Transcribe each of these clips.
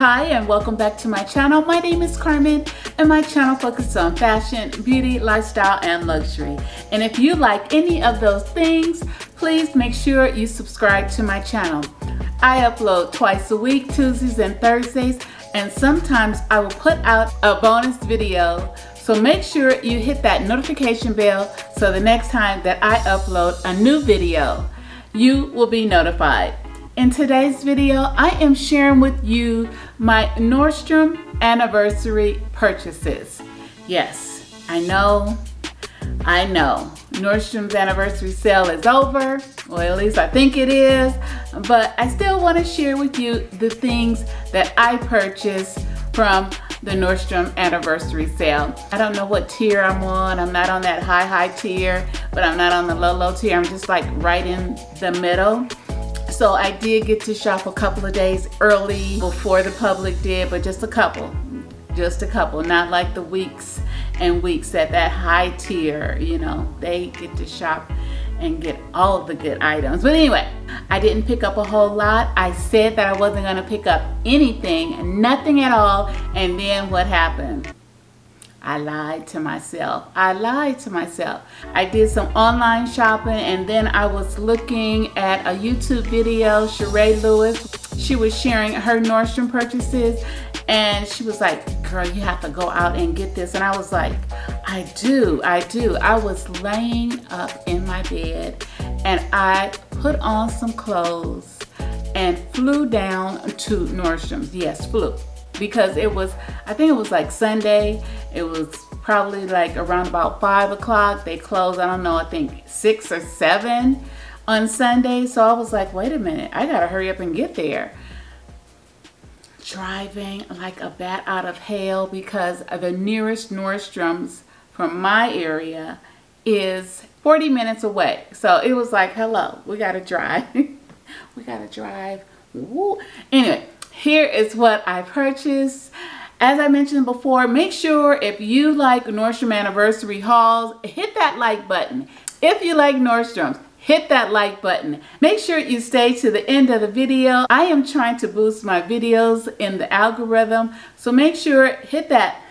Hi and welcome back to my channel. My name is Carmen and my channel focuses on fashion, beauty, lifestyle, and luxury. And if you like any of those things, please make sure you subscribe to my channel. I upload twice a week, Tuesdays and Thursdays, and sometimes I will put out a bonus video. So make sure you hit that notification bell so the next time that I upload a new video, you will be notified. In today's video, I am sharing with you my Nordstrom anniversary purchases. Yes, I know. Nordstrom's anniversary sale is over. Well, at least I think it is. But I still want to share with you the things that I purchased from the Nordstrom anniversary sale. I don't know what tier I'm on. I'm not on that high tier, but I'm not on the low tier. I'm just like right in the middle. So I did get to shop a couple of days early before the public did, but just a couple, not like the weeks and weeks at that high tier. You know, they get to shop and get all of the good items. But anyway, I didn't pick up a whole lot. I said that I wasn't gonna pick up anything, nothing at all, and then what happened? I lied to myself. I did some online shopping and then I was looking at a YouTube video, Sheree Lewis. She was sharing her Nordstrom purchases and she was like, girl, you have to go out and get this. And I was like, I do. I was laying up in my bed and I put on some clothes and flew down to Nordstrom's. Yes, flew. Because it was, I think it was like Sunday. It was probably like around about 5 o'clock. They closed, I don't know, I think 6 or 7 on Sunday. So I was like, wait a minute, I gotta hurry up and get there. Driving like a bat out of hell because the nearest Nordstrom's from my area is 40 minutes away. So it was like, hello, we gotta drive. We gotta drive. Woo. Anyway. Here is what I purchased. As I mentioned before, make sure if you like Nordstrom anniversary hauls, hit that like button. If you like Nordstrom's, hit that like button. Make sure you stay to the end of the video. I am trying to boost my videos in the algorithm, so make sure hit that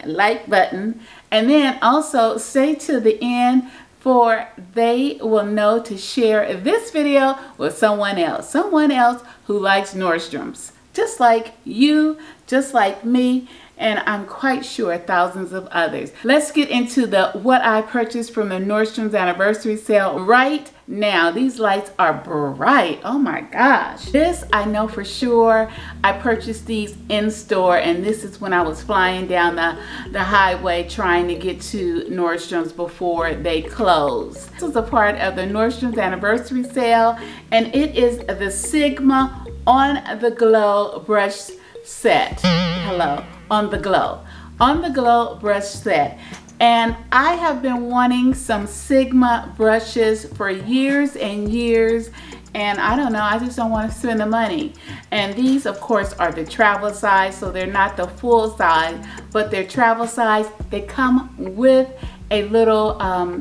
like button and then also stay to the end, for they will know to share this video with someone else who likes Nordstrom's, just like you, just like me, and I'm quite sure thousands of others. Let's get into what I purchased from the Nordstrom's anniversary sale right now. These lights are bright. Oh my gosh. This I know for sure. I purchased these in store, and this is when I was flying down the highway trying to get to Nordstrom's before they closed. This was a part of the Nordstrom's anniversary sale, and it is the Sigma On the Glow brush set. Hello, On the Glow brush set. And I have been wanting some Sigma brushes for years and years, and I don't know, I just don't want to spend the money. And these of course are the travel size, so they're not the full size, but they're travel size. They come with a little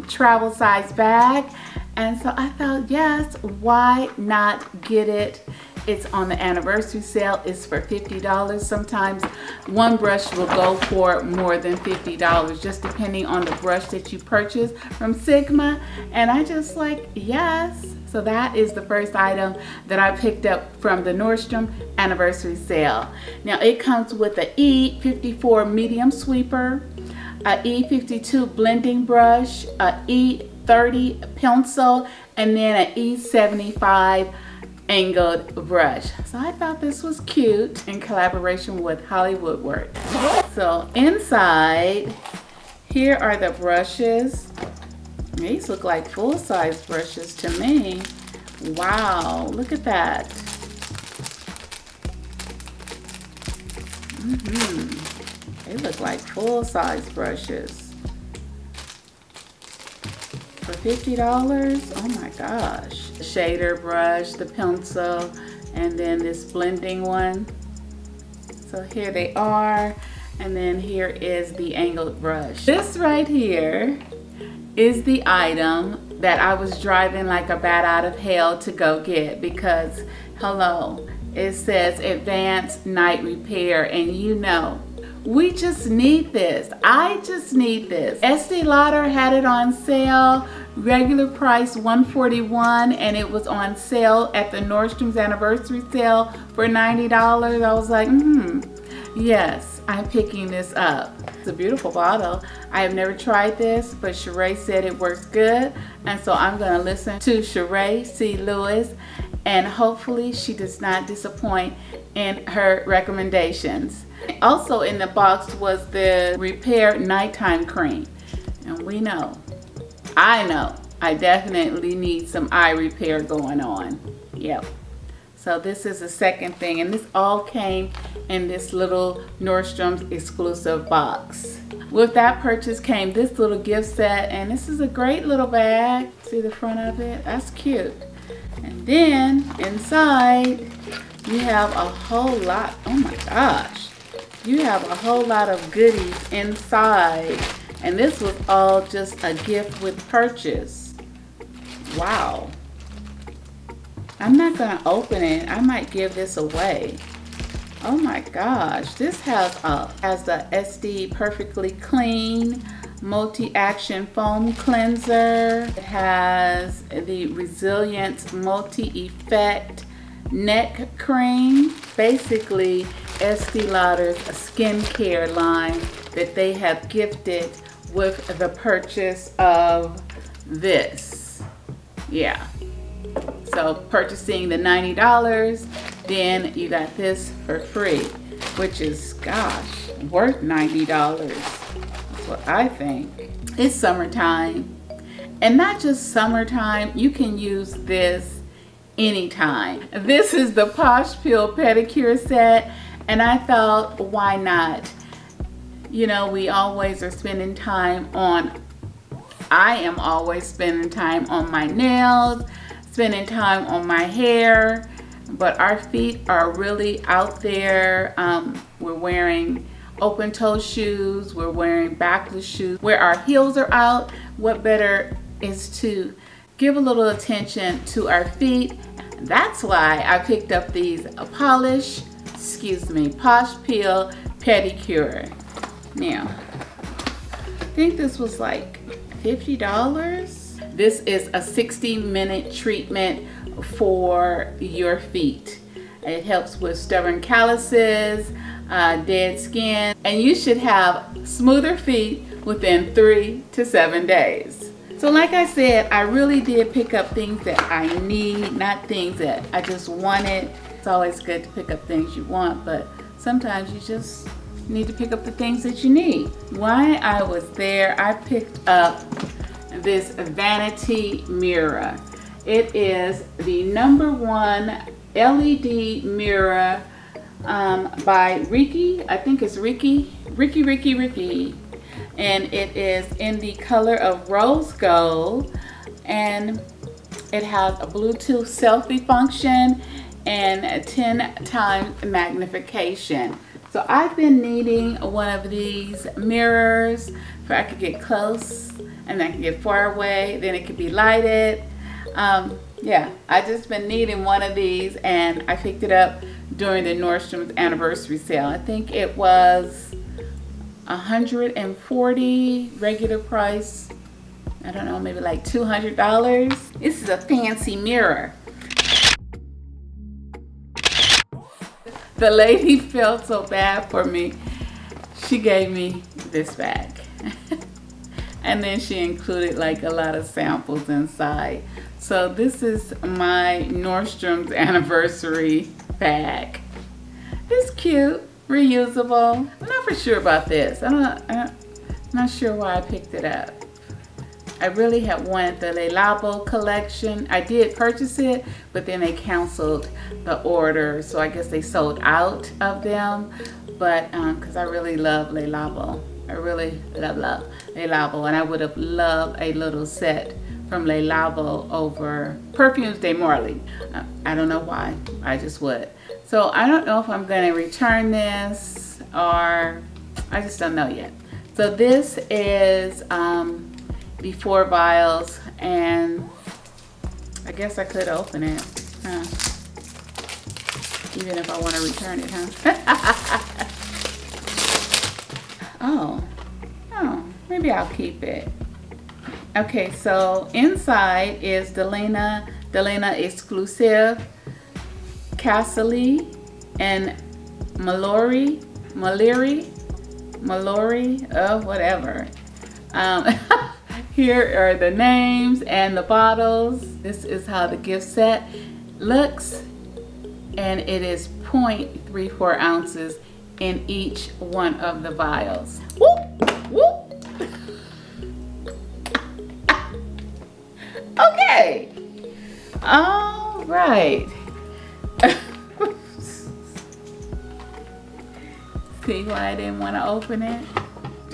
travel size bag, and so I thought, yes, why not get it? It's on the anniversary sale. It's for $50. Sometimes one brush will go for more than $50, just depending on the brush that you purchase from Sigma. And I just like, yes. So that is the first item that I picked up from the Nordstrom anniversary sale. Now it comes with an E54 medium sweeper, a E52 blending brush, a E30 pencil, and then an E75 angled brush. So I thought this was cute in collaboration with Hollywood Work. So inside, here are the brushes. These look like full-size brushes to me. Wow, look at that. They look like full-size brushes. For $50, oh my gosh. The shader brush, the pencil, and then this blending one. So here they are, and then here is the angled brush. This right here is the item that I was driving like a bat out of hell to go get, because hello, It says Advanced Night Repair, and you know, we just need this. I just need this. Estee Lauder had it on sale, regular price $141, and it was on sale at the Nordstrom's anniversary sale for $90. I was like, yes, I'm picking this up. It's a beautiful bottle. I have never tried this, but Sheree said it works good, and so I'm gonna listen to Sheree C. Lewis, and hopefully she does not disappoint in her recommendations. Also in the box was the Repair Nighttime Cream, and we know, I definitely need some eye repair going on. Yep. So this is the second thing, and this all came in this little Nordstrom's exclusive box. With that purchase came this little gift set, and this is a great little bag. See the front of it? That's cute. And then inside you have a whole lot, oh my gosh, you have a whole lot of goodies inside, and this was all just a gift with purchase. Wow. I'm not gonna open it. I might give this away. Oh my gosh, this has the SD Perfectly Clean Multi-Action Foam Cleanser. It has the Resilience Multi-Effect Neck Cream. Basically, Estee Lauder's skincare line that they have gifted with the purchase of this. Yeah. So purchasing the $90, then you got this for free, which is, gosh, worth $90. That's what I think. It's summertime, and not just summertime, you can use this anytime. This is the Posh Peel pedicure set, and I thought, why not? You know, we always are spending time on, I am always spending time on my nails, spending time on my hair, but our feet are really out there. We're wearing open toe shoes, we're wearing backless shoes. Where our heels are out, what better is to give a little attention to our feet. That's why I picked up these Posh Peel pedicure. Now, I think this was like $50. This is a 60-minute treatment for your feet. It helps with stubborn calluses, dead skin, and you should have smoother feet within 3 to 7 days. So like I said, I really did pick up things that I need, not things that I just wanted. It's always good to pick up things you want, but sometimes you just need to pick up the things that you need. While I was there, I picked up this vanity mirror. It is the #1 LED mirror by Ricky. I think it's Ricky. And it is in the color of rose gold, and it has a Bluetooth selfie function and a 10 times magnification. So I've been needing one of these mirrors where I could get close and I can get far away, then it could be lighted. Yeah, I just been needing one of these, and I picked it up during the Nordstrom's anniversary sale. I think it was $140, regular price, I don't know, maybe like $200. This is a fancy mirror. The lady felt so bad for me. She gave me this bag. And then she included like a lot of samples inside. So this is my Nordstrom's anniversary bag. It's cute, reusable. I'm not for sure about this. I'm not sure why I picked it up. I really had wanted the Le Labo collection. I did purchase it, but then they canceled the order. So I guess they sold out of them. But because I really love Le Labo. I really love Le Labo, and I would have loved a little set from Le Labo over Perfumes de Marly. I don't know why, I just would. So I don't know if I'm gonna return this, or I just don't know yet. So this is the 4 vials, and I guess I could open it. Even if I want to return it, huh? Oh, maybe I'll keep it. Okay, so inside is Delena Exclusive, Castle and Mallory, whatever. Here are the names and the bottles. This is how the gift set looks, and it is 0.34 ounces in each one of the vials. Whoop, whoop. Okay. All right. See why I didn't want to open it?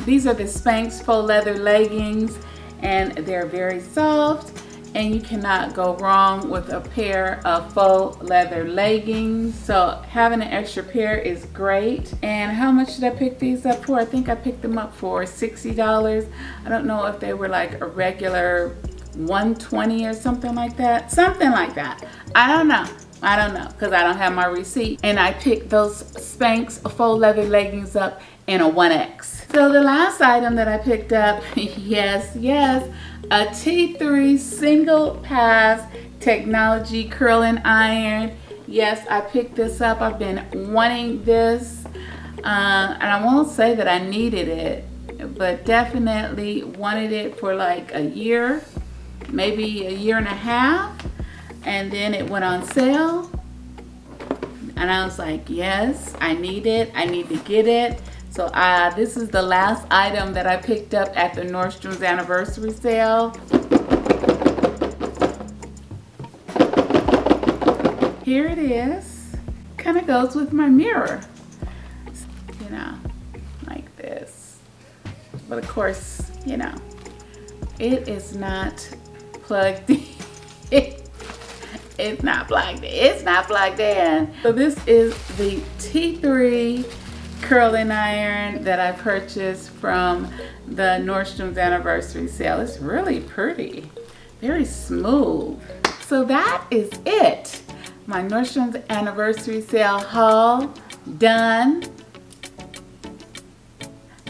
These are the Spanx faux leather leggings, and they're very soft, and you cannot go wrong with a pair of faux leather leggings. So having an extra pair is great. And how much did I pick these up for? I think I picked them up for $60. I don't know if they were like a regular $120 or something like that. Something like that. I don't know because I don't have my receipt. And I picked those Spanx faux leather leggings up in a 1X. So the last item that I picked up, yes, a T3 single pass technology curling iron. Yes, I picked this up. I've been wanting this, and I won't say that I needed it, but definitely wanted it for like a year, maybe a year and a half, and then it went on sale, and I was like, yes, I need it. I need to get it. So this is the last item that I picked up at the Nordstrom's anniversary sale. Here it is. Kind of goes with my mirror, you know, like this. But of course, you know, it is not plugged in. It's not plugged in. It's not plugged in. So this is the T3 curling iron that I purchased from the Nordstrom's anniversary sale. It's really pretty, very smooth. So that is it. My Nordstrom's anniversary sale haul done.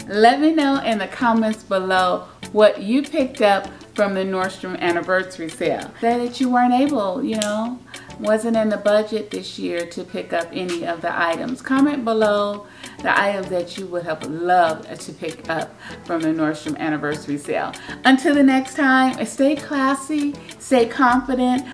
Let me know in the comments below what you picked up from the Nordstrom anniversary sale. Say that you weren't able, you know, wasn't in the budget this year to pick up any of the items. Comment below the items that you would have loved to pick up from the Nordstrom anniversary sale. Until the next time, stay classy, stay confident.